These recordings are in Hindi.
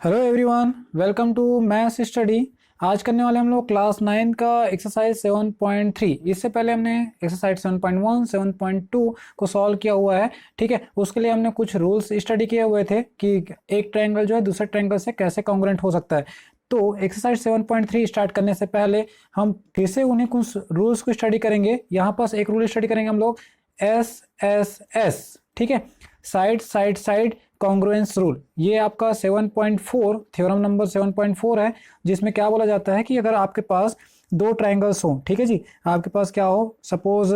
Hello everyone, welcome to maths study. आज करने वाले हम लोग क्लास 9 का एक्सरसाइज 7.3। इससे पहले हमने एक्सरसाइज 7.1 7.2 को सॉल्व किया हुआ है। ठीक है, उसके लिए हमने कुछ रूल्स स्टडी किए हुए थे कि एक ट्रायंगल जो है दूसरे ट्रायंगल से कैसे कॉन्ग्रुएंट हो सकता है। तो एक्सरसाइज 7.3 स्टार्ट करने से पहले हम फिर से उन्हीं कुछ रूल्स को स्टडी करेंगे। यहाँ पास एक रूल स्टडी करेंगे हम लोग, SSS। ठीक है, side side side congruence rule. ये आपका 7.4 थ्योरम नंबर 7.4 है, जिसमें क्या बोला जाता है कि अगर आपके पास दो ट्रायंगल्स हो, ठीक है जी, आपके पास क्या हो, सपोज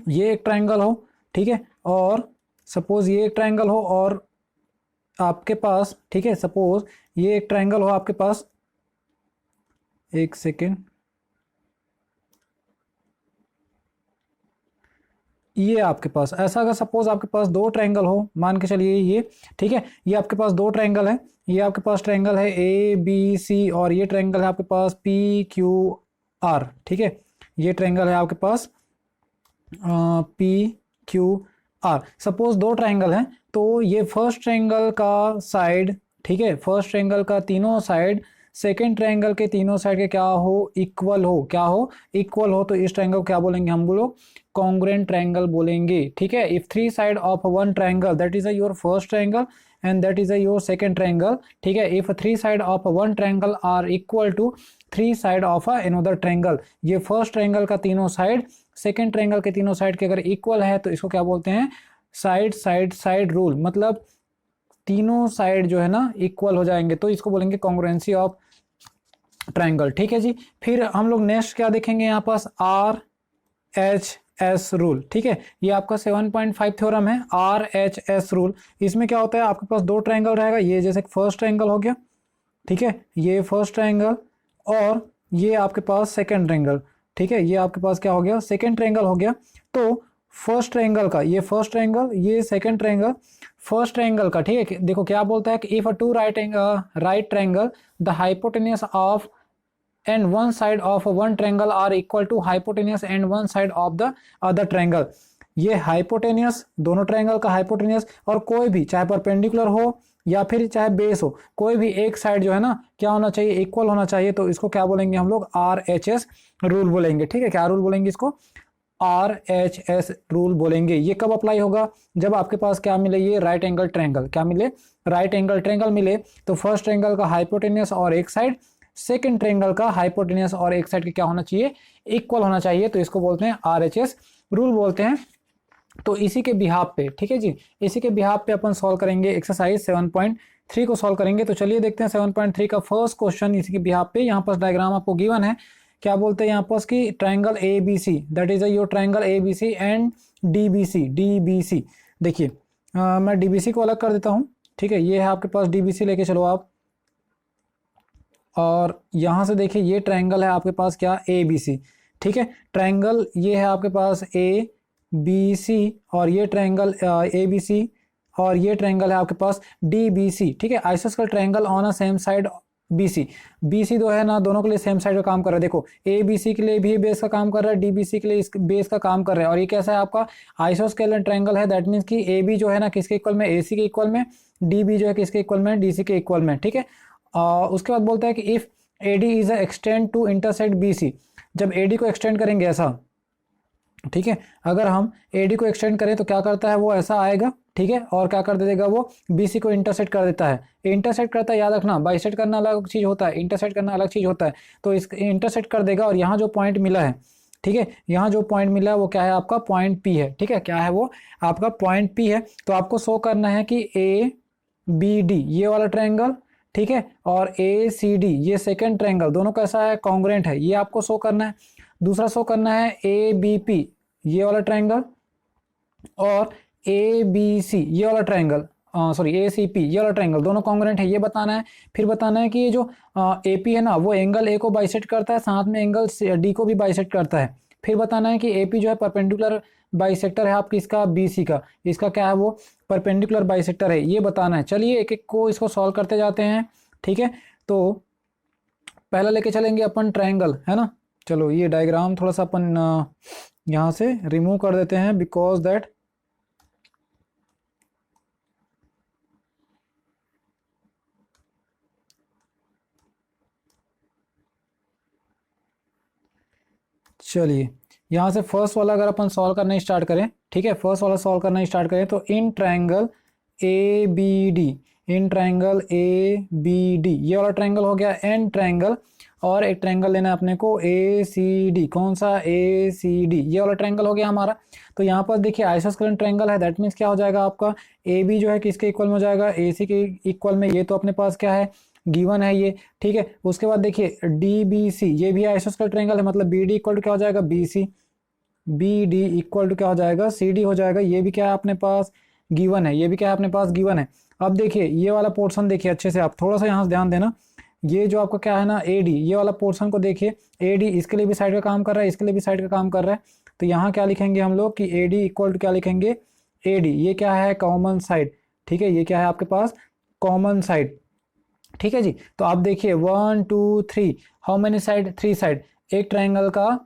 ये एक ट्रायंगल हो, ठीक है, और सपोज ये एक ट्रायंगल हो और आपके पास, ठीक है, सपोज ये एक ट्रायंगल हो आपके पास, एक सेकेंड, ये आपके पास ऐसा, अगर सपोज आपके पास दो ट्रायंगल हो, मान के चलिए ये, ठीक है, ये आपके पास दो ट्रायंगल है, ये आपके पास ट्रायंगल है ABC और ये ट्रायंगल है आपके पास PQR। ठीक है, ये ट्रायंगल है आपके पास PQR। सपोज दो ट्रायंगल हैं, तो ये फर्स्ट ट्रायंगल का साइड, ठीक है, फर्स्ट ट्रायंगल का तीनों साइड सेकेंड ट्रायंगल के तीनों साइड के क्या हो, इक्वल हो। क्या हो, इक्वल हो। तो इस ट्रायंगल को क्या बोलेंगे हम लोग, कॉन्ग्रुएंट ट्रायंगल बोलेंगे। ठीक है, if three side of one triangle that is your first triangle and that is your second triangle. ठीक है, if three side of one triangle are equal to three side of another triangle. ये फर्स्ट ट्रायंगल का तीनों साइड सेकेंड ट्रायंगल के तीनों साइड के अगर इक्वल है तो इसको क्या बोलते हैं, साइड साइड साइड रूल। मतलब तीनों साइड जो है ना इक्वल हो जाएंगे, तो इसको बोलेंगे कॉन्ग्रुएंसी ऑफ ट्रायंगल। ठीक है जी, फिर हम लोग नेक्स्ट क्या देखेंगे, यहाँ पास RHS रूल। ठीक है, ये आपका 7.5 थ्योरम है, RHS रूल। इसमें क्या होता है, आपके पास दो ट्रायंगल रहेगा, ये जैसे फर्स्ट ट्रायंगल हो गया, ठीक है, ये फर्स्ट ट्रायंगल, और ये आपके पास सेकेंड ट्रायंगल। ठीक है, ये आपके पास क्या हो गया, सेकेंड ट्रायंगल हो गया। तो फर्स्ट ट्रायंगल का ये फर्स्ट ट्रायंगल, ये सेकेंड ट्रायंगल, फर्स्ट ट्रायंगल का, ठीक है, देखो क्या बोलता है कि if a two right triangle the hypotenuse of and one side of one triangle are equal to hypotenuse and one side of the other triangle। ये हाइपोटेनियस, दोनों ट्रायंगल का हाइपोटेनियस, और कोई भी चाहे परपेंडिकुलर हो या फिर चाहे बेस हो, कोई भी एक साइड जो है ना क्या होना चाहिए, इक्वल होना चाहिए। तो इसको क्या बोलेंगे हम लोग, RHS रूल बोलेंगे। ठीक है, क्या रूल बोलेंगे इसको, RHS रूल बोलेंगे। ये कब अप्लाई होगा, जब आपके पास क्या मिले, ये राइट एंगल ट्रायंगल, क्या मिले, राइट एंगल ट्रायंगल मिले। तो फर्स्ट ट्रायंगल का हाइपोटेनियस और एक साइड, सेकेंड ट्रायंगल का हाइपोटेनियस और एक साइड के क्या होना चाहिए, इक्वल होना चाहिए। तो इसको बोलते हैं RHS रूल बोलते हैं। तो इसी के बिहाफ पे, ठीक है जी, इसी के बिहाफ पे अपन सॉल्व करेंगे एक्सरसाइज 7.3 को सॉल्व करेंगे। तो चलिए देखते हैं 7.3 का फर्स्ट क्वेश्चन इसी के बिहाफ पे। यहाँ पर डायग्राम आपको गिवन है, क्या बोलते हैं यहाँ पर कि triangle ABC that is your triangle ABC and DBC। देखिए मैं DBC को अलग कर देता हूँ। ठीक है, ये है आपके पास DBC, लेके चलो आप, और यहाँ से देखिए ये ट्रायंगल है आपके पास क्या, ABC। ठीक है, ट्रायंगल ये है आपके पास ABC, और ये ट्रायंगल ABC, और ये ट्रायंगल है आपके पास DBC। ठीक है, आइसोस्केल triangle on a same side BC जो है ना, दोनों के लिए सेम साइड का काम कर रहा है। देखो ABC के लिए भी बेस का काम कर रहा है, DBC के लिए इस बेस का काम कर रहा है। और ये कैसा है आपका आइसोस्केलर ट्रायंगल है, दैट मीन्स कि AB जो है ना किसके इक्वल में, AC के इक्वल में, DB जो है किसके इक्वल में, DC के इक्वल में। ठीक है, उसके बाद बोलता है कि if AD is a extend to intersect BC। जब AD को एक्सटेंड करेंगे ऐसा, ठीक है, अगर हम AD को एक्सटेंड करें तो क्या करता है वो, ऐसा आएगा। ठीक है, और क्या कर देगा वो, BC को इंटरसेक्ट कर देता है। इंटरसेक्ट करता है, याद रखना, बाइसेक्ट करना अलग चीज होता है, इंटरसेक्ट करना अलग चीज होता है। तो इस इंटरसेक्ट कर देगा, और यहाँ जो पॉइंट मिला है, ठीक है, यहाँ जो पॉइंट मिला है वो क्या है आपका, पॉइंट P है। ठीक है, क्या है वो आपका पॉइंट P है। तो आपको शो करना है कि ABD ये वाला ट्रायंगल, ठीक है, और ACD ये सेकेंड ट्रायंगल, दोनों कैसा है, कॉन्ग्रुएंट है, ये आपको शो करना है। दूसरा शो करना है ABP ये वाला ट्रायंगल, और ABC ये वाला ट्रायंगल, सॉरी ACP ये वाला ट्रायंगल, दोनों कॉन्ग्रुएंट है, ये बताना है। फिर बताना है कि ये जो AP है ना वो एंगल A को बाइसेक्ट करता है, साथ में एंगल D को भी बाइसेक्ट करता है। फिर बताना है कि AP जो है परपेंडिकुलर बाइसेक्टर है आपकी इसका BC का, इसका क्या है वो परपेंडिकुलर बाइसेक्टर है, ये बताना है। चलिए एक एक को इसको सॉल्व करते जाते हैं। ठीक है, तो पहला लेके चलेंगे अपन ट्रायंगल, है ना। चलो ये डायग्राम थोड़ा सा अपन यहाँ से रिमूव कर देते हैं, बिकॉज दैट चलिए यहाँ से फर्स्ट वाला अगर अपन सॉल्व करना स्टार्ट करें, ठीक है, फर्स्ट वाला सॉल्व करना स्टार्ट करें तो in triangle A B D, in triangle A B D, ये वाला ट्रायंगल हो गया एन ट्रायंगल, और एक ट्रायंगल लेना है अपने को ए सी डी, कौन सा, ए सी डी, ये वाला ट्रायंगल हो गया हमारा। तो यहाँ पर देखिए आइसोस्केलेटन ट्रायंगल है, दैट मीन्स क्या हो जाएगा आपका ए बी जो है किसके इक्वल में हो जाएगा, ए सी के इक्वल में, ये तो अपने पास क्या है गिवन है ये, ठीक है। उसके बाद देखिए डी बी सी, ये भी आइसोस्केलेटन ट्रायंगल है, मतलब बी डी इक्वल टू क्या हो जाएगा B C, B D equal to क्या हो जाएगा सी डी हो जाएगा, ये भी क्या है अपने पास गिवन है, ये भी क्या है अपने पास गिवन है। अब देखिए ये वाला पोर्शन देखिए अच्छे से, आप थोड़ा सा यहाँ से ध्यान देना, ये जो आपका क्या है ना ए डी, ये वाला पोर्शन को देखिए, ए डी इसके लिए भी साइड का काम कर रहा है, इसके लिए भी साइड का काम कर रहा है, तो यहाँ क्या लिखेंगे हम लोग कि ए डी इक्वल टू क्या लिखेंगे ए डी, ये क्या है कॉमन साइड, ठीक है, ये क्या है आपके पास कॉमन साइड, ठीक है जी। तो आप देखिए 1 2 3, हाउ मेनी साइड, 3 साइड, एक ट्रायंगल का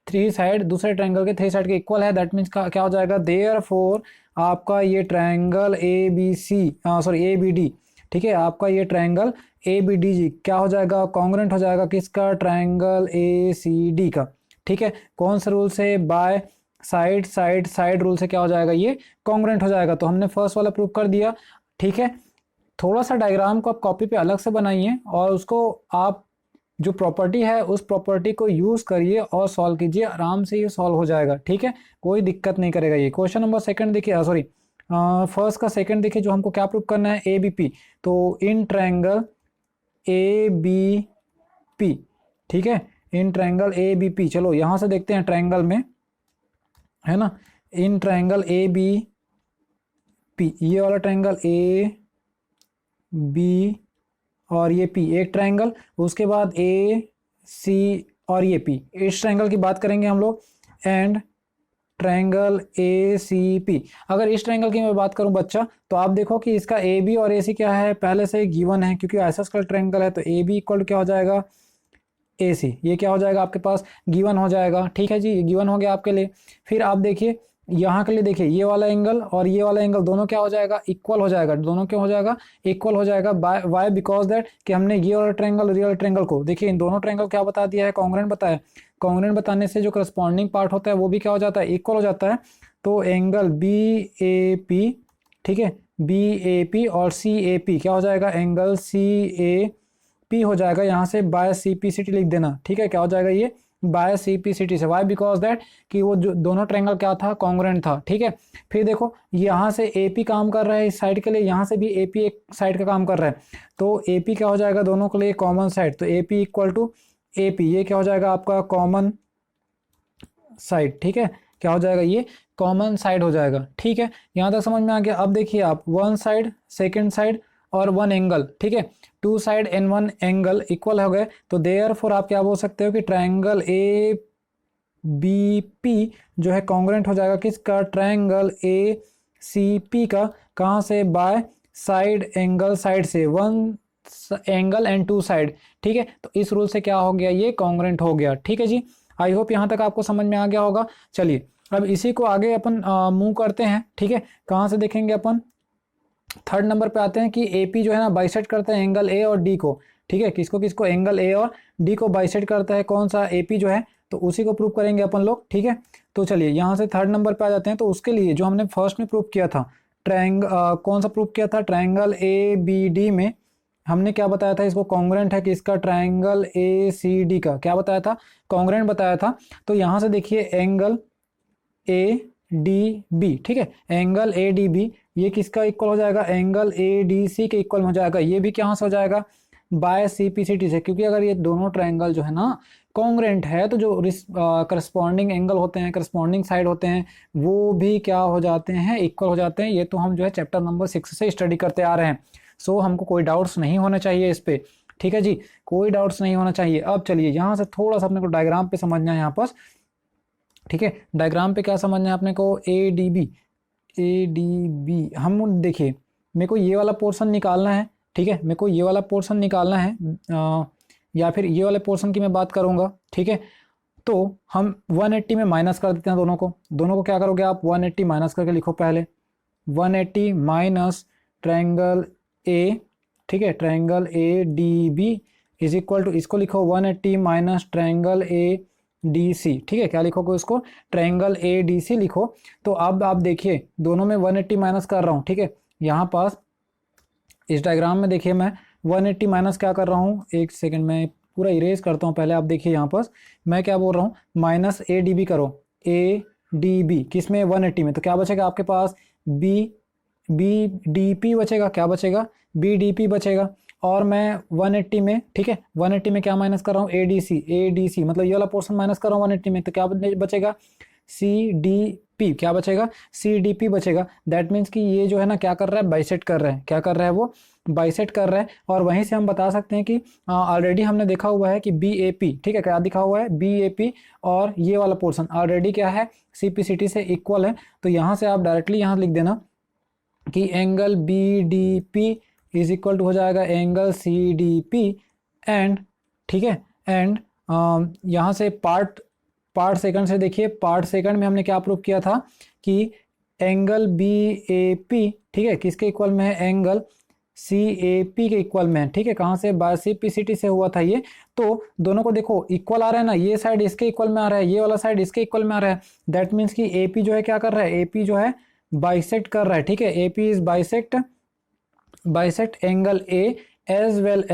3 साइड दूसरे ट्रायंगल के 3 साइड के इक्वल है, दैट मीन्स क्या हो जाएगा, देयरफॉर आपका ये triangle A B C, sorry A B D, ठीक है, आपका ये ट्रायंगल ए बी डी जी क्या हो जाएगा, कॉन्ग्रुएंट हो जाएगा किसका, ट्रायंगल ए सी डी का, ठीक है। कौन सा रूल से, by side side side rule से क्या हो जाएगा, ये कॉन्ग्रुएंट हो जाएगा। तो हमने फर्स्ट वाला प्रूव कर दिया, ठीक है। थोड़ा सा डायग्राम को आप कॉपी पे अलग से बनाइए और उसको आप जो प्रॉपर्टी है उस प्रॉपर्टी को यूज करिए और सॉल्व कीजिए, आराम से ये सॉल्व हो जाएगा, ठीक है, कोई दिक्कत नहीं करेगा ये। क्वेश्चन नंबर सेकंड देखिए, सॉरी फर्स्ट का सेकंड देखिए, जो हमको क्या प्रूव करना है, ए बी पी, तो in triangle A B P, ठीक है, in triangle A B P, चलो यहां से देखते हैं ट्रायंगल में, है ना, in triangle A B P, ये वाला ट्रायंगल ए बी और ये पी एक ट्रायंगल, उसके बाद ए सी और ये पी, इस ट्रायंगल की बात करेंगे हम लोग, and triangle A C P. अगर इस ट्रायंगल की मैं बात करूं बच्चा, तो आप देखो कि इसका ए बी और ए सी क्या है, पहले से गिवन है, क्योंकि आइसोस्केलेटन ट्रायंगल है, तो ए बी इक्वल क्या हो जाएगा ए सी, ये क्या हो जाएगा आपके पास गिवन हो जाएगा, ठीक है जी, ये गिवन हो गया आपके लिए। फिर आप देखिए यहाँ के लिए देखिए ये वाला एंगल और ये वाला एंगल दोनों क्या हो जाएगा, इक्वल हो जाएगा, दोनों क्या हो जाएगा, इक्वल हो जाएगा, वाई बिकॉज दैट कि हमने ये वाला ट्रायंगल रियल ट्रायंगल को देखिए, इन दोनों ट्रायंगल क्या बता दिया है, कॉन्ग्रुएंट बताया, कॉन्ग्रुएंट बताने से जो करस्पॉन्डिंग पार्ट होता है वो भी क्या हो जाता है, इक्वल हो जाता है। तो एंगल बी ए पी, ठीक है, बी ए पी और सी ए पी क्या हो जाएगा, एंगल सी ए पी हो जाएगा, यहाँ से by C P C T लिख देना, ठीक है, क्या हो जाएगा ये by C P C T से, वाई बिकॉज दैट कि वो जो दोनों ट्रायंगल क्या था, कॉन्ग्रुएंट था, ठीक है। फिर देखो यहाँ से ए पी काम कर रहा है इस साइड के लिए, यहाँ से भी ए पी एक साइड का काम कर रहा है, तो ए पी क्या हो जाएगा दोनों के लिए कॉमन साइड, तो A P equal to A P, ये क्या हो जाएगा आपका कॉमन साइड, ठीक है, क्या हो जाएगा ये कॉमन साइड हो जाएगा, ठीक है। यहाँ तक समझ में आ गया। अब देखिए आप वन साइड सेकेंड साइड और वन एंगल, ठीक है, two side and one angle equal हो गए, तो देयरफॉर आप क्या बोल सकते हो कि ट्रायंगल ए बी पी जो है कॉन्ग्रुएंट हो जाएगा किसका, ट्रायंगल ए सी पी का, कहाँ से, बाय साइड एंगल साइड से, one angle and two side, ठीक है। तो इस रूल से क्या हो गया, ये कॉन्ग्रुएंट हो गया, ठीक है जी। आई होप यहाँ तक आपको समझ में आ गया होगा। चलिए अब इसी को आगे अपन मूव करते हैं, ठीक है, कहाँ से देखेंगे अपन, थर्ड नंबर पे आते हैं कि एपी जो है ना बाइसेक्ट करता है एंगल ए और डी को, ठीक है, किसको किसको, एंगल ए और डी को बाइसेक्ट करता है कौन सा, एपी जो है, तो उसी को प्रूव करेंगे अपन लोग, ठीक है। तो चलिए यहाँ से थर्ड नंबर पे आ जाते हैं। तो उसके लिए जो हमने फर्स्ट में प्रूव किया था कौन सा प्रूव किया था, ट्रायंगल ए बी डी में हमने क्या बताया था, इसको कॉन्ग्रुएंट है कि इसका ट्रायंगल ए सी डी का क्या बताया था, कॉन्ग्रुएंट बताया था। तो यहाँ से देखिए एंगल ए डी बी, ठीक है, एंगल ए डी बी ये किसका इक्वल हो जाएगा, एंगल ए डी सी के इक्वल हो जाएगा, ये भी कहाँ से हो जाएगा, by C P C T से, क्योंकि अगर ये दोनों ट्रायंगल जो है ना कॉन्ग्रुएंट है तो जो करस्पॉन्डिंग एंगल होते हैं, करस्पॉन्डिंग साइड होते हैं, वो भी क्या हो जाते हैं, इक्वल हो जाते हैं। ये तो हम जो है चैप्टर नंबर 6 से स्टडी करते आ रहे हैं, सो हमको कोई डाउट्स नहीं होने चाहिए इस पे, ठीक है जी, कोई डाउट्स नहीं होना चाहिए। अब चलिए यहाँ से थोड़ा सा अपने को डायग्राम पे समझना है यहाँ पर, ठीक है, डायग्राम पे क्या समझना है अपने को, ए डी बी हम देखिए, मेरे को ये वाला पोर्शन निकालना है, ठीक है, मेरे को ये वाला पोर्शन निकालना है, या फिर ये वाले पोर्शन की मैं बात करूंगा, ठीक है। तो हम 180 में माइनस कर देते हैं दोनों को क्या करोगे आप, 180 माइनस करके लिखो पहले, 180 माइनस ट्रायंगल ए, ठीक है, triangle A D B is equal to, इसको लिखो 180 minus triangle A D C, ठीक है, क्या लिखोगे उसको, ट्रायंगल ए डी सी लिखो। तो अब आप देखिए दोनों में 180 माइनस कर रहा हूँ, ठीक है, यहाँ पास इस डायग्राम में देखिए मैं 180 माइनस क्या कर रहा हूँ, एक सेकंड में पूरा इरेज करता हूँ पहले। आप देखिए यहाँ पास मैं क्या बोल रहा हूँ, माइनस ए डी बी करो, ए डी बी किस में, 180 में, तो क्या बचेगा आपके पास, बी बी डी पी बचेगा, क्या बचेगा, बी डी पी बचेगा। और मैं 180 में, ठीक है, 180 में क्या माइनस कर रहा हूँ, ए डी सी मतलब ये वाला पोर्शन माइनस कर रहा हूँ 180 में, तो क्या बचेगा, सी डी पी, क्या बचेगा, सी डी पी बचेगा। दैट मीन्स कि ये जो है ना क्या कर रहा है, बाइसेक्ट कर रहा है, क्या कर रहा है वो, बाइसेक्ट कर रहा है। और वहीं से हम बता सकते हैं कि ऑलरेडी हमने देखा हुआ है कि बी ए पी, ठीक है, क्या दिखा हुआ है, बी ए पी, और ये वाला पोर्शन ऑलरेडी क्या है, सी पी सी टी से इक्वल है। तो यहाँ से आप डायरेक्टली यहाँ लिख देना कि angle B D P is equal to हो जाएगा angle C D P and, ठीक है, एंड यहाँ से पार्ट सेकंड से देखिए, पार्ट सेकंड में हमने क्या प्रूव किया था कि एंगल बी ए पी, ठीक है, किसके इक्वल में है, एंगल सी ए पी के इक्वल में है, ठीक है, कहाँ से, by C P C T से हुआ था ये। तो दोनों को देखो इक्वल आ रहा है ना, ये साइड इसके इक्वल में आ रहा है, ये वाला साइड इसके इक्वल में आ रहा है। दैट मीन्स कि ए पी जो है क्या कर रहा है, ए पी जो है बाइसेक्ट कर रहा है, ठीक है, A P is bisect angle A as well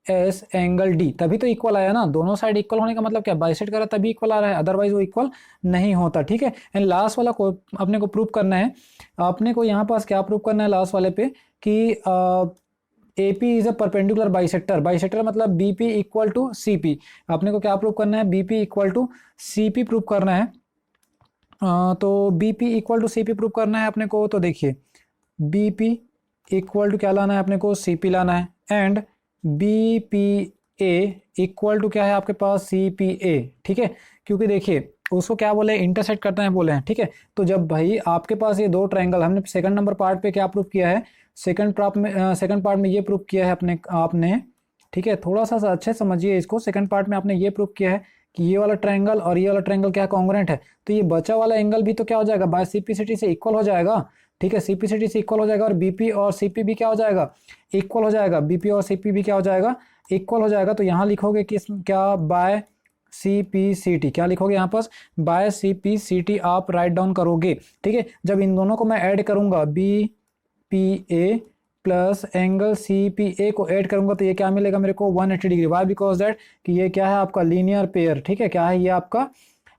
as angle D, तभी तो इक्वल आया ना, दोनों साइड इक्वल होने का मतलब क्या, बाइसेक्ट कर रहा है तभी इक्वल आ रहा है, अदरवाइज वो इक्वल नहीं होता, ठीक है। एंड लास्ट वाला को अपने को प्रूव करना है, अपने को यहाँ पास क्या प्रूव करना है लास्ट वाले पे कि A P is a perpendicular bisector, bisector मतलब B P equal to C P, अपने को क्या प्रूव करना है, B P equal to C P prove करना है। तो B P equal to C P prove करना है अपने को। तो देखिए बी पी इक्वल टू क्या लाना है अपने को, सी पी लाना है, and B P A equal to क्या है आपके पास, सी पी ए, ठीक है, क्योंकि देखिए उसको क्या बोले, इंटरसेक्ट करते हैं बोले हैं, ठीक है। तो जब भाई आपके पास ये दो ट्रायंगल, हमने सेकंड नंबर पार्ट पे क्या प्रूव किया है, सेकंड पार्ट में ये प्रूव किया है आपने, ठीक है, थोड़ा सा अच्छे समझिए इसको। सेकंड पार्ट में आपने ये प्रूव किया है कि ये वाला ट्रायंगल और ये वाला ट्रायंगल क्या कॉन्ग्रुएंट है, तो ये बचा वाला एंगल भी तो क्या हो जाएगा, बाय सीपीसीटी से इक्वल हो जाएगा, ठीक है, सीपीसीटी से इक्वल हो जाएगा, और बीपी और सीपी भी क्या हो जाएगा, इक्वल हो जाएगा, बीपी और सीपी भी क्या हो जाएगा, इक्वल हो जाएगा। तो यहाँ लिखोगे किस, क्या, by C P C T, क्या लिखोगे यहाँ पर, by C P C T आप राइट डाउन करोगे, ठीक है। जब इन दोनों को मैं ऐड करूंगा, B P A plus angle C P A को ऐड करूंगा, तो ये क्या मिलेगा मेरे को, 180 डिग्री। वाई, बिकॉज दैट कि ये क्या है आपका लीनियर पेयर, ठीक है, क्या है ये आपका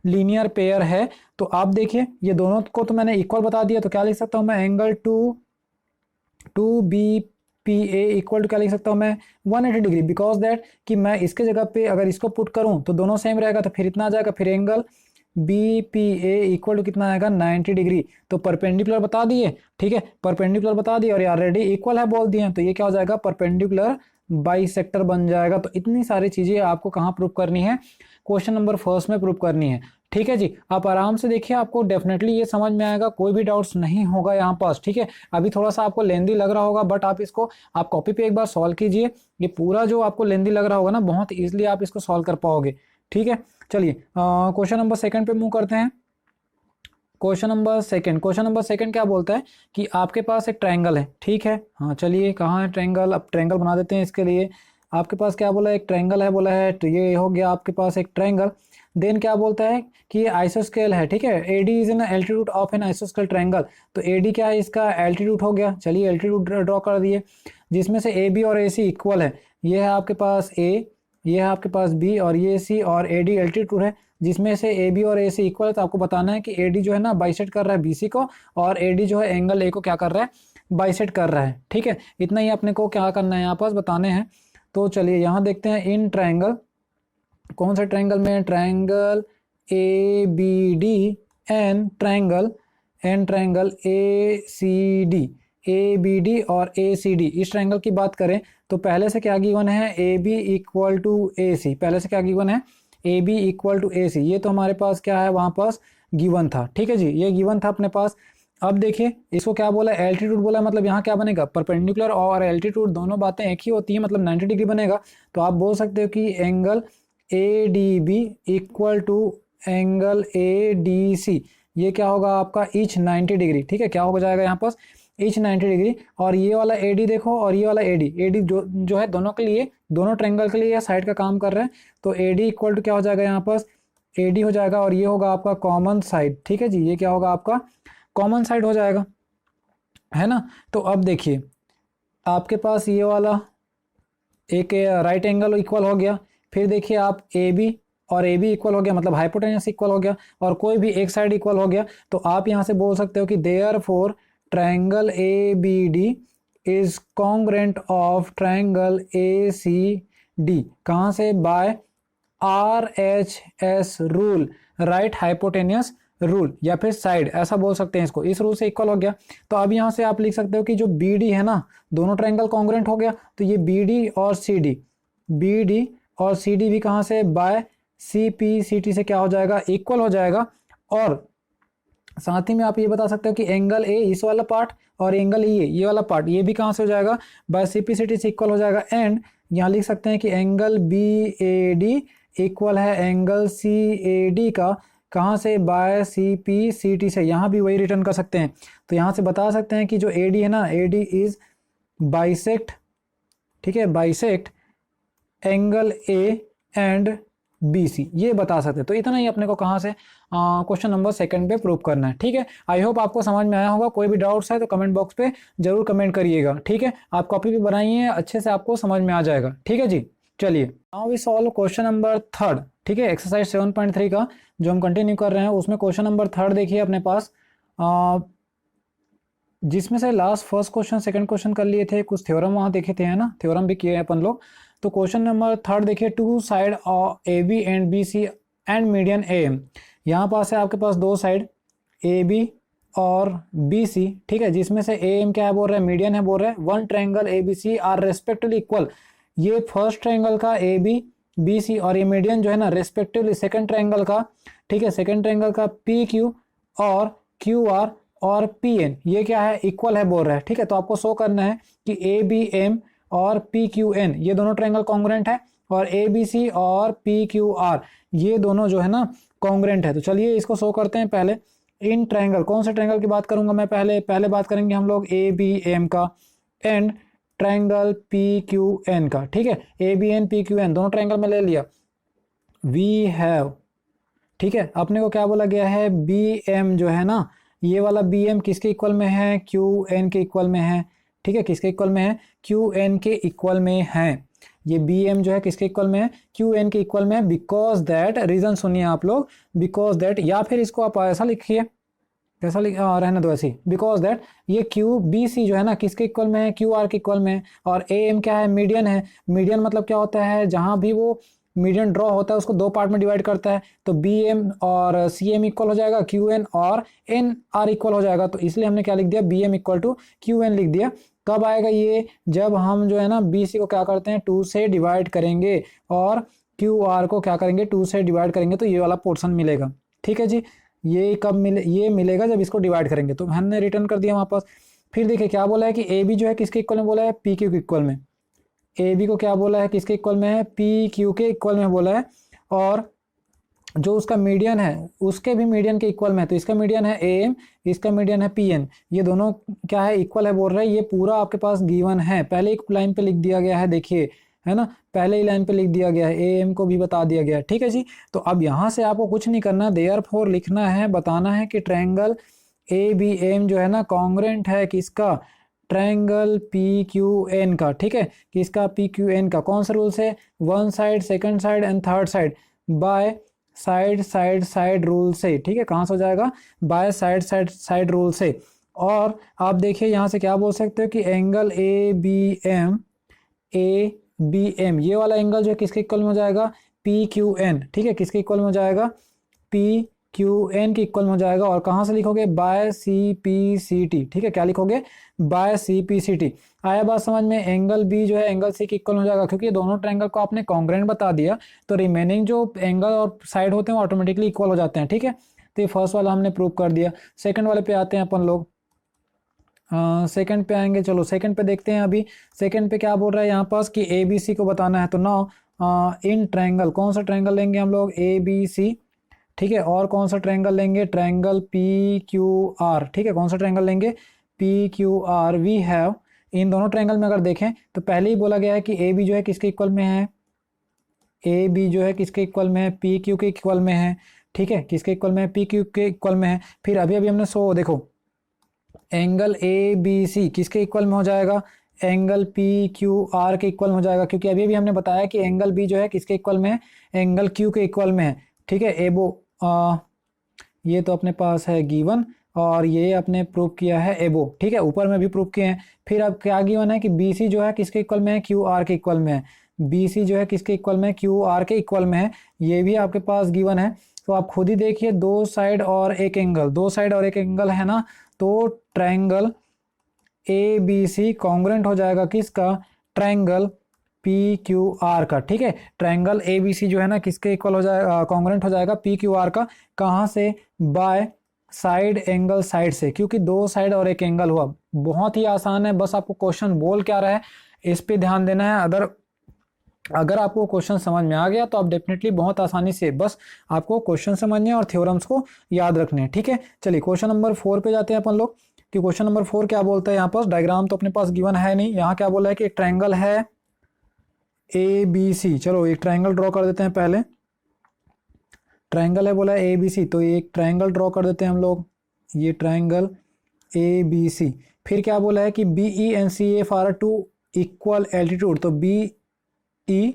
लीनियर पेयर है। तो आप देखिए ये दोनों को तो मैंने इक्वल बता दिया, तो क्या लिख सकता हूँ मैं, angle two B P A equal to क्या लिख सकता हूँ मैं, 180 डिग्री, बिकॉज दैट कि मैं इसके जगह पे अगर इसको पुट करूँ तो दोनों सेम रहेगा, तो फिर इतना आ जाएगा, फिर angle B P A equal to कितना आएगा, 90 डिग्री। तो परपेंडिकुलर बता दिए, ठीक है, परपेंडिकुलर बता दिए और ऑलरेडी इक्वल है बोल दिए, तो ये क्या हो जाएगा, परपेंडिकुलर बाइसेक्टर बन जाएगा। तो इतनी सारी चीजें आपको कहाँ प्रूव करनी है, क्वेश्चन नंबर फर्स्ट में प्रूव करनी है, ठीक है जी। आप आराम से देखिए, आपको डेफिनेटली ये समझ में आएगा, कोई भी डाउट्स नहीं होगा यहाँ पास, ठीक है। अभी थोड़ा सा आपको लेंदी लग रहा होगा, बट आप इसको आप कॉपी पे एक बार सॉल्व कीजिए, ये पूरा जो आपको लेंदी लग रहा होगा ना, बहुत ईजिली आप इसको सॉल्व कर पाओगे, ठीक है। चलिए क्वेश्चन नंबर सेकंड पे मूव करते हैं। क्वेश्चन नंबर सेकंड क्या बोलता है कि आपके पास एक ट्रायंगल है, ठीक है, हाँ चलिए कहाँ है ट्रायंगल, अब ट्रायंगल बना देते हैं इसके लिए। आपके पास क्या बोला, एक ट्रायंगल है बोला है, तो ये हो गया आपके पास एक ट्रायंगल। देन क्या बोलता है कि ये आइसोस्केल है, ठीक है, AD is an altitude of an आइसोस्केल ट्रायंगल। तो एडी क्या है, इसका एल्टीट्यूड हो गया, चलिए एल्टीट्यूड ड्रॉ कर दिए, जिसमें से ए बी और ए सी इक्वल है। ये है आपके पास ए, ये है आपके पास बी, और ये सी, और ए डी एल्टीट्यूड है, जिसमें से ए बी और ए सी इक्वल है। तो आपको बताना है कि ए डी जो है ना बाइसेक्ट कर रहा है बी सी को, और ए डी जो है एंगल ए को क्या कर रहा है, बाइसेक्ट कर रहा है, ठीक है। इतना ही अपने को क्या करना है यहाँ पास बताने हैं। तो चलिए यहाँ देखते हैं, इन ट्रायंगल, कौन सा ट्रायंगल में, triangle A B D and triangle A C D, A B D और ए सी डी, इस ट्रायंगल की बात करें तो पहले से क्या गिवन है, ए बी इक्वल टू ए सी, पहले से क्या गिवन है, ए बी इक्वल टू ए सी, ये तो हमारे पास क्या है वहाँ पास गिवन था, ठीक है जी, ये गिवन था अपने पास। अब देखिए इसको क्या बोला, एल्टीट्यूड बोला, मतलब यहाँ क्या बनेगा, परपेंडिकुलर और एल्टीट्यूड दोनों बातें एक ही होती है, मतलब 90 डिग्री बनेगा। तो आप बोल सकते हो कि angle A D B equal to angle A D C, ये क्या होगा आपका ईच 90 डिग्री, ठीक है, क्या हो जाएगा यहाँ पास ईच 90 डिग्री, और ये वाला AD देखो और ये वाला AD जो जो है दोनों के लिए, दोनों ट्रायंगल के लिए साइड का काम कर रहे हैं। तो AD इक्वल टू क्या हो जाएगा यहाँ पर, AD हो जाएगा, और ये होगा आपका कॉमन साइड। ठीक है जी, ये क्या होगा आपका कॉमन साइड हो जाएगा, है ना। तो अब देखिए आपके पास ये वाला एक राइट एंगल इक्वल हो गया, फिर देखिए आप AB और AB इक्वल हो गया, मतलब हाइपोटेन्यूस इक्वल हो गया, और कोई भी एक साइड इक्वल हो गया। तो आप यहाँ से बोल सकते हो कि therefore triangle ABD is congruent of triangle ACD, कहाँ से, by RHS rule, right hypotenuse rule, या फिर साइड ऐसा बोल सकते हैं इसको, इस रूल से इक्वल हो गया। तो अब यहाँ से आप लिख सकते हो कि जो BD है ना, दोनों ट्रायंगल कॉन्ग्रेंट हो गया, तो ये BD और CD भी कहाँ से, बाय CPCT से क्या हो जाएगा, इक्वल हो जाएगा। और साथ ही में आप ये बता सकते हो कि एंगल A इस वाला पार्ट और एंगल ये वाला पार्ट, ये भी कहाँ से हो जाएगा, बाय CPCT से इक्वल हो जाएगा। एंड यहाँ लिख सकते हैं कि एंगल BAD इक्वल है एंगल CAD का, कहाँ से, बाय CPCT से, यहाँ भी वही रिटर्न कर सकते हैं। तो यहाँ से बता सकते हैं कि जो AD है ना, AD इज बाइसेक्ट, ठीक है, bisect angle A and BC, ये बता सकते हैं। तो इतना ही अपने को कहाँ से क्वेश्चन नंबर 2 पे प्रूव करना है। ठीक है, आई होप आपको समझ में आया होगा। कोई भी डाउट्स है तो कमेंट बॉक्स पे जरूर कमेंट करिएगा। ठीक है, आप कॉपी भी बनाइए, अच्छे से आपको समझ में आ जाएगा। ठीक है जी, चलिए now we solve question number 3। ठीक है, एक्सरसाइज 7.3 का जो हम कंटिन्यू कर रहे हैं, उसमें क्वेश्चन नंबर 3 देखिए अपने पास, जिसमें से last first question second question कर लिए थे, कुछ थ्योरम वहाँ देखे थे, है ना, थ्योरम भी किए हैं अपन लोग। तो क्वेश्चन नंबर 3 देखिए, two side AB and BC and median AM, यहाँ पास है आपके पास दो साइड AB और BC, ठीक है, जिसमें से AM क्या है बोल रहा है, मीडियन है बोल रहा है। One triangle ABC are respectively equal, ये फर्स्ट ट्रायंगल का AB BC और ये मीडियन जो है ना रेस्पेक्टिवली सेकंड ट्रायंगल का, ठीक है, सेकंड ट्रायंगल का PQ और QR और PN, ये क्या है, इक्वल है बोल रहा है। ठीक है, तो आपको शो करना है कि ABM और PQN ये दोनों ट्रायंगल कॉन्ग्रेंट है, और ABC और PQR ये दोनों जो है ना कॉन्ग्रेंट है। तो चलिए इसको शो करते हैं। पहले इन ट्रायंगल, कौन से ट्रायंगल की बात करूंगा मैं, पहले बात करेंगे हम लोग ABM का एंड ट्रायंगल PQN का। ठीक है, ABN PQN दोनों ट्रायंगल में ले लिया। वी हैव, ठीक है, अपने को क्या बोला गया है, BM जो है ना, ये वाला BM किसके इक्वल में है, QN के इक्वल में है। ठीक है, किसके इक्वल में है, QN के इक्वल में है। ये BM जो है किसके इक्वल में है, QN के इक्वल में है। बिकॉज दैट, रीजन सुनिए आप लोग, बिकॉज दैट, या फिर इसको आप ऐसा लिखिए, कैसा रहने दो ऐसे ही, बिकॉज दैट ये QBC जो है ना किसके इक्वल में है, QR के इक्वल में है। और AM क्या है, मीडियन है। मीडियन मतलब क्या होता है, जहां भी वो मीडियन ड्रॉ होता है उसको दो पार्ट में डिवाइड करता है। तो BM और CM इक्वल हो जाएगा, QN और NR इक्वल हो जाएगा। तो इसलिए हमने क्या लिख दिया, BM इक्वल टू QN लिख दिया। कब आएगा ये, जब हम जो है ना BC को क्या करते हैं, 2 से डिवाइड करेंगे, और QR को क्या करेंगे, 2 से डिवाइड करेंगे, तो ये वाला पोर्शन मिलेगा। ठीक है जी, ये कब ये मिलेगा, जब इसको डिवाइड करेंगे। तो हमने रिटर्न कर दिया वापस। फिर देखिए क्या बोला है कि AB जो है किसके इक्वल में बोला है, PQ के इक्वल में। AB को क्या बोला है, किसके इक्वल में है, PQ के इक्वल में बोला है। और जो उसका मीडियन है उसके भी मीडियन के इक्वल में है। तो इसका मीडियन है AM, इसका मीडियन है PN, ये दोनों क्या है, इक्वल है बोल रहे हैं। ये पूरा आपके पास गिवन है, पहले एक लाइन पे लिख दिया गया है, देखिए, है ना, पहले ही लाइन पे लिख दिया गया है, AM को भी बता दिया गया है। ठीक है जी, तो अब यहाँ से आपको कुछ नहीं करना, देयरफॉर लिखना है, बताना है कि ट्रायंगल ABM जो है ना कॉन्ग्रेंट है किसका, ट्रायंगल PQN का। ठीक है, किसका, PQN का। कौन सा रूल से, one side, second side and third side, by side side side rule से। ठीक है, कहाँ से हो जाएगा, by side side side rule से। और आप देखिए यहाँ से क्या बोल सकते हो कि एंगल ABM ये वाला एंगल जो है किसके इक्वल में हो जाएगा, PQN। ठीक है, किसके इक्वल में हो जाएगा, PQN के इक्वल में हो जाएगा। और कहाँ से लिखोगे, बाय CPCT। ठीक है, क्या लिखोगे, बाय CPCT। आया बात समझ में। एंगल B जो है एंगल C के इक्वल हो जाएगा, क्योंकि दोनों ट्रायंगल को आपने कॉन्ग्रेंट बता दिया, तो रिमेनिंग जो एंगल और साइड होते हैं वो ऑटोमेटिकली इक्वल हो जाते हैं। ठीक है, तो ये फर्स्ट वाला हमने प्रूव कर दिया। सेकंड वाले पे आते हैं अपन लोग, सेकंड पे आएंगे। चलो सेकंड पे देखते हैं। अभी सेकंड पे क्या बोल रहा है यहाँ पास कि ABC को बताना है। तो नाउ इन ट्रायंगल, कौन सा ट्रायंगल लेंगे हम लोग, ABC। ठीक है, और कौन सा ट्रायंगल लेंगे, ट्रायंगल PQR। ठीक है, कौन सा ट्रायंगल लेंगे, P Q R we have, इन दोनों ट्रायंगल में अगर देखें तो पहले ही बोला गया है कि ए बी जो है किसके इक्वल में है, ए बी जो है किसके इक्वल में है, पी क्यू के इक्वल में है, ठीक है, किसके इक्वल में है, पी क्यू के इक्वल में है। फिर अभी अभी हमने सो देखो एंगल ए बी सी किसके इक्वल में हो जाएगा, एंगल पी क्यू आर के इक्वल में हो जाएगा, क्योंकि अभी अभी हमने बताया कि एंगल बी जो है किसके इक्वल में है, एंगल क्यू के इक्वल में है, ठीक है। एबो ये तो अपने पास है गिवन और ये अपने प्रूव किया है एबो, ठीक है, ऊपर में भी प्रूव किए हैं। फिर अब क्या गिवन है कि बी सी जो है किसके इक्वल में है, क्यू आर के इक्वल में है, बी सी जो है किसके इक्वल में है, क्यू आर के इक्वल में है, ये भी आपके पास गिवन है। तो आप खुद ही देखिए, दो साइड और एक एंगल, दो साइड और एक एंगल है ना, तो triangle A B C congruent हो जाएगा किसका, ट्रायंगल पी क्यू आर का, ठीक है। ट्रायंगल ए बी सी जो है ना किसके इक्वल हो जाएगा, कॉन्ग्रुएंट हो जाएगा पी क्यू आर का, कहाँ से, बाय साइड एंगल साइड से, क्योंकि दो साइड और एक एंगल हुआ। बहुत ही आसान है, बस आपको क्वेश्चन बोल क्या रहा है इस पे ध्यान देना है। अगर आपको क्वेश्चन समझ में आ गया तो आप डेफिनेटली बहुत आसानी से बस आपको क्वेश्चन समझने और थ्योरम्स को याद रखने हैं, ठीक है। चलिए क्वेश्चन नंबर 4 पे जाते हैं अपन लोग, कि क्वेश्चन नंबर 4 क्या बोलता है। यहाँ पर डायग्राम तो अपने पास गिवन है नहीं, यहाँ क्या बोला है कि एक ट्रायंगल है ए बी सी। चलो एक ट्रायंगल ड्रॉ कर देते हैं, पहले ट्रायंगल है बोला है ए बी सी, तो एक ट्रायंगल ड्रॉ कर देते हैं हम लोग, ये ट्रायंगल ए बी सी। फिर क्या बोला है कि B E and C F are two equal altitude, तो बी ई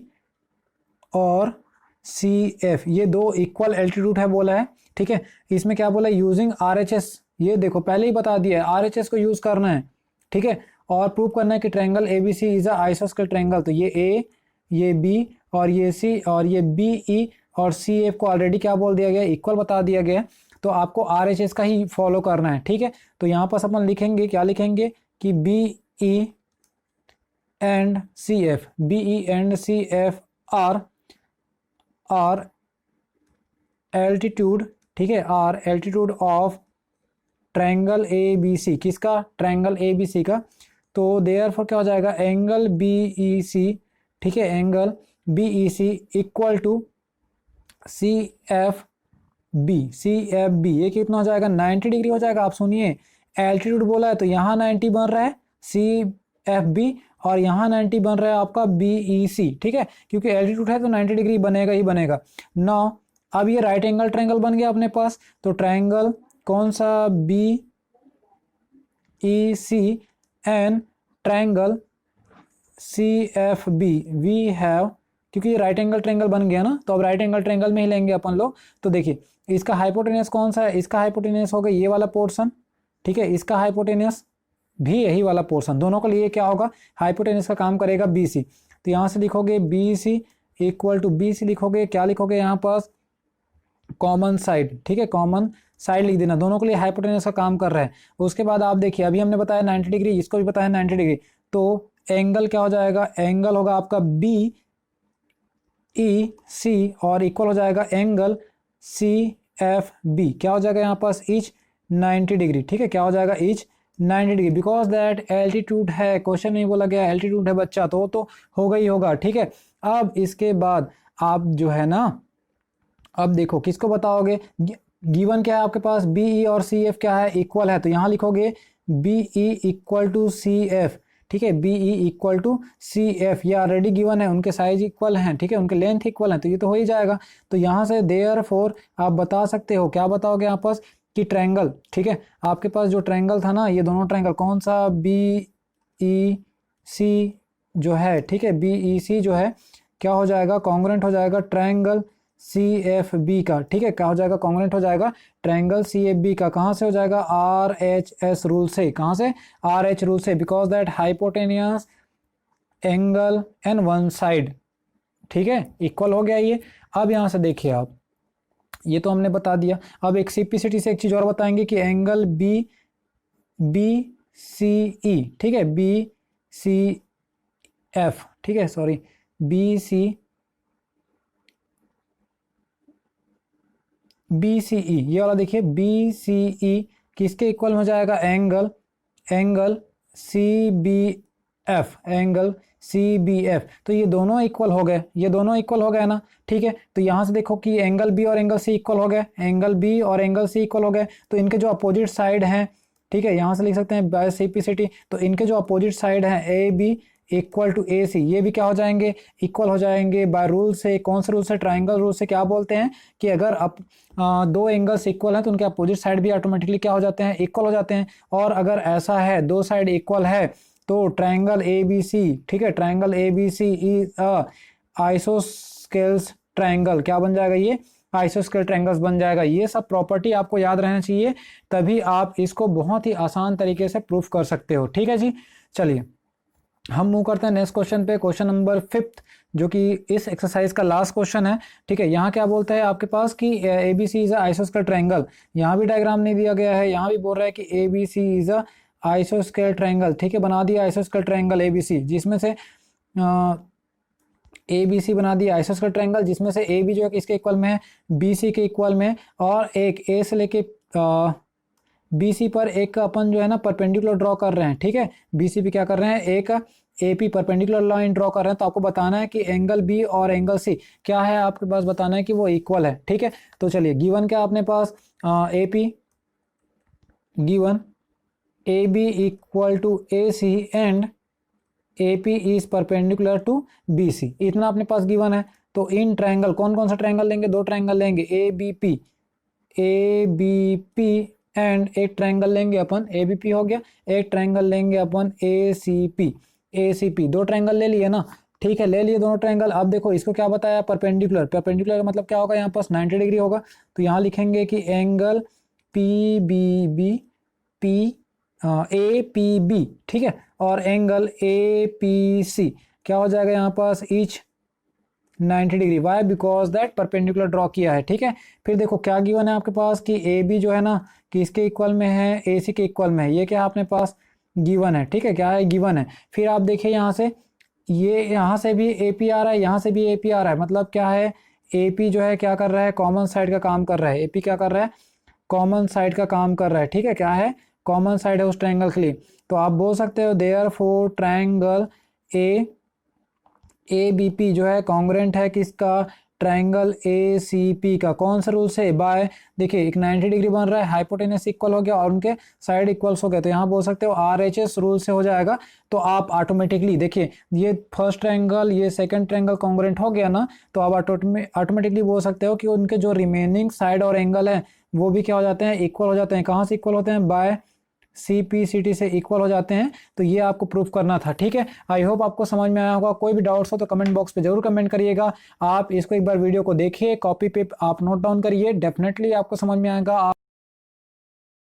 और सी एफ ये दो इक्वल एल्टीट्यूड है बोला है, ठीक है। इसमें क्या बोला है, यूजिंग आर एच एस, ये देखो पहले ही बता दिया है आर एच एस को यूज करना है, ठीक है, और प्रूव करना है कि triangle A B C is a आइसोस्केल ट्रायंगल। तो ये ए, ये बी और ये सी और ये बी ई और सी एफ को ऑलरेडी क्या बोल दिया गया, इक्वल बता दिया गया, तो आपको आर एच एस का ही फॉलो करना है, ठीक है। तो यहाँ पर अपन लिखेंगे, क्या लिखेंगे कि B E and C F, B E and C F are altitude, ठीक है, are altitude of triangle A B C, किसका, ट्रायंगल ए बी सी का। तो देयरफॉर क्या हो जाएगा, एंगल बी ई सी, ठीक है, angle B E C equal to C F B, C F B, ये कितना हो जाएगा, 90 डिग्री हो जाएगा। आप सुनिए, एल्टीट्यूड बोला है तो यहाँ 90 बन रहा है सी एफ बी, और यहाँ 90 बन रहा है आपका बी ई सी, ठीक है, क्योंकि एल्टीट्यूड है तो 90 डिग्री बनेगा ही बनेगा। नाउ अब ये राइट एंगल ट्रायंगल बन गया अपने पास, तो ट्रायंगल कौन सा, B E C and triangle C F B we have, क्योंकि ये राइट एंगल ट्रायंगल बन गया ना, तो अब राइट एंगल ट्रायंगल में ही लेंगे अपन लोग। तो देखिए इसका हाइपोटेनस कौन सा है, इसका हाइपोटेनस होगा ये वाला पोर्शन, ठीक है, इसका हाइपोटेनस भी यही वाला पोर्शन, दोनों के लिए क्या होगा, हाइपोटेनस का काम करेगा बी सी। तो यहाँ से लिखोगे B C equal to B C, लिखोगे क्या, लिखोगे यहाँ पास कॉमन साइड, ठीक है, कॉमन साइड लिख देना, दोनों के लिए हाइपोटेनस का काम कर रहा है। उसके बाद आप देखिए अभी हमने बताया 90 डिग्री, इसको भी बताया 90 डिग्री, तो एंगल क्या हो जाएगा, एंगल होगा आपका बी ई सी और इक्वल हो जाएगा एंगल सी एफ बी, क्या हो जाएगा यहाँ पास, इच 90 डिग्री, ठीक है, क्या हो जाएगा, etch 90 degree, because that altitude है, क्वेश्चन नहीं बोला गया एल्टीट्यूड है बच्चा, तो होगा ही होगा, ठीक है। अब इसके बाद आप जो है ना, अब देखो किसको बताओगे, गिवन क्या है आपके पास, बी ई और सी एफ क्या है, इक्वल है, तो यहाँ लिखोगे B E equal to C F, ठीक है, B E equal to C F, ये ऑलरेडी गिवन है, उनके साइज इक्वल हैं, ठीक है, उनके लेंथ इक्वल हैं, तो ये तो हो ही जाएगा। तो यहाँ से देयरफॉर आप बता सकते हो, क्या बताओगे यहाँ पास कि ट्रायंगल, ठीक है, आपके पास जो ट्रायंगल था ना, ये दोनों ट्रायंगल कौन सा, बी ई सी जो है, ठीक है, बी ई सी जो है क्या हो जाएगा, कॉन्ग्रुएंट हो जाएगा ट्रायंगल सी एफ बी का, ठीक है, क्या हो जाएगा, कॉन्ग्रुएंट हो जाएगा ट्रायंगल सी एफ बी का, कहाँ से हो जाएगा, आर एच एस रूल से, कहाँ से, आर एच रूल से, because that hypotenuse angle and one side, ठीक है, इक्वल हो गया ये। अब यहाँ से देखिए आप, ये तो हमने बता दिया, अब एक सिंप्लिसिटी से एक चीज़ और बताएंगे कि एंगल बी सी ई, ठीक है, बी सी एफ, ठीक है, सॉरी बी सी ई, ये वाला देखिए बी सी ई किसके इक्वल हो जाएगा, angle C B F, angle C B F, तो ये दोनों इक्वल हो गए, ये दोनों इक्वल हो गए ना, ठीक है। तो यहाँ से देखो कि एंगल बी और एंगल सी इक्वल हो गए, एंगल बी और एंगल सी इक्वल हो गए, तो इनके जो अपोजिट साइड हैं, ठीक है, यहाँ से लिख सकते हैं बाय CPCT। तो इनके जो अपोजिट साइड हैं AB इक्वल टू AC, ये भी क्या हो जाएंगे, इक्वल हो जाएंगे बाय रूल से। कौन से रूल से, ट्राइंगल रूल से। क्या बोलते हैं कि अगर दो एंगल्स इक्वल हैं तो उनके अपोजिट साइड भी ऑटोमेटिकली क्या हो जाते हैं, इक्वल हो जाते हैं। और अगर ऐसा है, दो साइड इक्वल है, तो ट्राइंगल ABC, ठीक है, triangle ABC is isosceles triangle, क्या बन जाएगा, ये आइसोस्केल ट्रायंगल्स बन जाएगा। ये सब प्रॉपर्टी आपको याद रहना चाहिए, तभी आप इसको बहुत ही आसान तरीके से प्रूफ कर सकते हो। ठीक है जी, चलिए हम मूव करते हैं नेक्स्ट क्वेश्चन पे, क्वेश्चन नंबर 5, जो कि इस एक्सरसाइज का लास्ट क्वेश्चन है। ठीक है, यहाँ क्या बोलता है आपके पास कि ABC इज आइसोस्केल ट्रायंगल। यहाँ भी डायग्राम नहीं दिया गया है, यहाँ भी बोल रहा है कि ABC इज आइसोस्केल ट्रायंगल। ठीक है, बना दिया आइसोस्केल ट्रायंगल ABC, जिसमें से ABC बना दिया आइसोस्केल ट्रायंगल, जिसमें से AB जो है किसके इक्वल में है, BC के इक्वल में। और एक A से लेके BC पर एक अपन जो है ना परपेंडिकुलर ड्रॉ कर रहे हैं। ठीक है, BC पे क्या कर रहे हैं, एक AP परपेंडिकुलर लाइन ड्रॉ कर रहे हैं। तो आपको बताना है कि एंगल B और एंगल C क्या है, आपके पास बताना है कि वो इक्वल है। ठीक है, तो चलिए गिवन क्या अपने पास, AP given AB equal to AC and AP is perpendicular to BC, इतना अपने पास गिवन है। तो इन ट्रायंगल, कौन कौन सा ट्रायंगल लेंगे, दो ट्रायंगल लेंगे, ABP एंड एक ट्रायंगल लेंगे अपन ABP हो गया, एक ट्रायंगल लेंगे अपन ACP, दो ट्रायंगल ले लिए ना। ठीक है, ले लिए दोनों ट्रायंगल। अब देखो इसको क्या बताया, परपेंडिकुलर का मतलब क्या होगा, यहाँ पास 90 डिग्री होगा। तो यहाँ लिखेंगे कि एंगल APB, ठीक है, और एंगल APC क्या हो जाएगा यहाँ पास, each 90 degree. Why, because that perpendicular draw किया है। ठीक है, फिर देखो क्या गिवन है आपके पास कि AB जो है ना किसके इक्वल में है, AC के इक्वल में है। ये क्या अपने पास गिवन है। ठीक है, क्या है, गिवन है। फिर आप देखिए यहाँ से, ये यहाँ से भी AP आ रहा है, यहाँ से भी AP आ रहा है। मतलब क्या है, AP जो है क्या कर रहा है, कॉमन साइड का काम कर रहा है। AP क्या कर रहा है, कॉमन साइड का काम कर रहा है। ठीक है, क्या है, कॉमन साइड है उस ट्रायंगल के लिए। तो आप बोल सकते हो देयरफॉर ट्रायंगल ABP जो है कॉन्ग्रुएंट है किसका, ट्रायंगल ACP का। कौन सा रूल से, बाय, देखिए एक 90 डिग्री बन रहा है, हाइपोटेनस इक्वल हो गया और उनके साइड इक्वल्स हो गए। तो यहाँ बोल सकते हो RHS रूल से हो जाएगा। तो आप ऑटोमेटिकली देखिए, ये फर्स्ट ट्रायंगल, ये सेकंड ट्रायंगल कॉन्ग्रुएंट हो गया ना, तो आप ऑटोमेटिकली बोल सकते हो कि उनके जो रिमेनिंग साइड और एंगल है वो भी क्या हो जाते हैं, इक्वल हो जाते हैं। कहाँ से इक्वल होते हैं, बाय CPCT से इक्वल हो जाते हैं। तो ये आपको प्रूफ करना था। ठीक है, आई होप आपको समझ में आया होगा। कोई भी डाउट्स हो तो कमेंट बॉक्स पे जरूर कमेंट करिएगा। आप इसको एक बार वीडियो को देखिए, कॉपी पे आप नोट डाउन करिए, डेफिनेटली आपको समझ में आएगा।